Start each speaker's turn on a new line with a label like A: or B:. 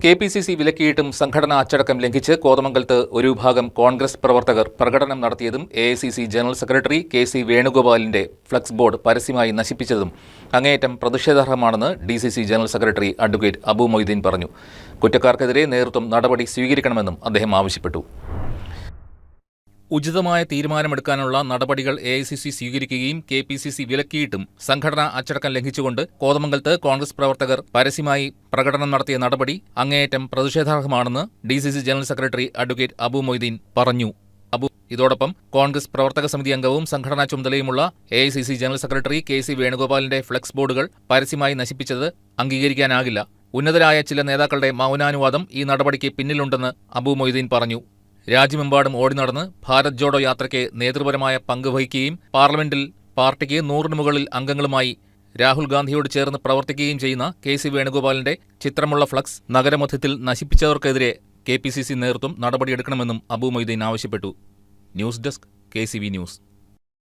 A: KPCC വിലക്കിയിട്ടും സംഘടനാ അച്ചടക്കം ലംഘിച്ച് കോതമംഗലത്ത് ഒരു വിഭാഗം കോൺഗ്രസ് പ്രവർത്തകർ പ്രകടനം നടത്തിയതും എ.ഐ.സി.സി ജനറൽ സെക്രട്ടറി കെ.സി. വേണുഗോപാലിന്റെ ഫ്ലക്സ് ബോർഡ് പരസ്യമായി നശിപ്പിച്ചതും അങ്ങേയറ്റം പ്രതിഷേധാർഹമാണെന്ന് DCC general secretary advocate Abu Moideen പറഞ്ഞു. കുറ്റക്കാർക്കെതിരെ നേതൃത്വം നടപടി സ്വീകരിക്കണമെന്നും അദ്ദേഹം ആവശ്യപ്പെട്ടു. ഉചിതമായ തീരുമാനമെടുക്കാനുള്ള നടപടികൾ എ.ഐ.സി.സി സ്വീകരിക്കുകയും കെ.പി.സി.സി വിലക്കിയിട്ടും സംഘടനാ അച്ചടക്കം ലംഘിച്ചുകൊണ്ട് കോതമംഗലത്ത് കോൺഗ്രസ് പ്രവർത്തകർ പരസ്യമായി പ്രകടനം നടത്തിയ നടപടി അങ്ങേയറ്റം പ്രതിഷേധാർഹമാണെന്ന് DCC general secretary advocate Abu Moideen പറഞ്ഞു. ഇതോടൊപ്പം കോൺഗ്രസ് പ്രവർത്തക സമിതി അംഗവും സംഘടനാ ചുമതലയുമുള്ള എ.ഐ.സി.സി ജനറൽ സെക്രട്ടറി കെ.സി. വേണുഗോപാലിന്റെ ഫ്ലക്സ് ബോർഡുകൾ പരസ്യമായി നശിപ്പിച്ചത് അംഗീകരിക്കാനാകില്ല. ഉന്നതരായ ചില നേതാക്കളുടെ മൗനാനുവാദം ഈ നടപടിക്ക് പിന്നിലുണ്ടെന്ന് അബു മൊയ്തീൻ പറഞ്ഞു. രാജ്യമെമ്പാടും ഓടി നടന്ന് ഭാരത് ജോഡോ യാത്രയ്ക്ക് നേതൃപരമായ പങ്ക് വഹിക്കുകയും പാർലമെന്റിൽ പാർട്ടിക്ക് 100-ന് മുകളിൽ അംഗങ്ങളുമായി രാഹുൽ ഗാന്ധിയോട് ചേർന്ന് പ്രവർത്തിക്കുകയും ചെയ്യുന്ന കെ.സി. വേണുഗോപാലിന്റെ ചിത്രമുള്ള ഫ്ലക്സ് നഗരമധ്യത്തിൽ നശിപ്പിച്ചവർക്കെതിരെ കെ.പി.സി.സി നേതൃത്വം നടപടിയെടുക്കണമെന്നും അബു മൊയ്തീൻ ആവശ്യപ്പെട്ടു. News desk KCV news.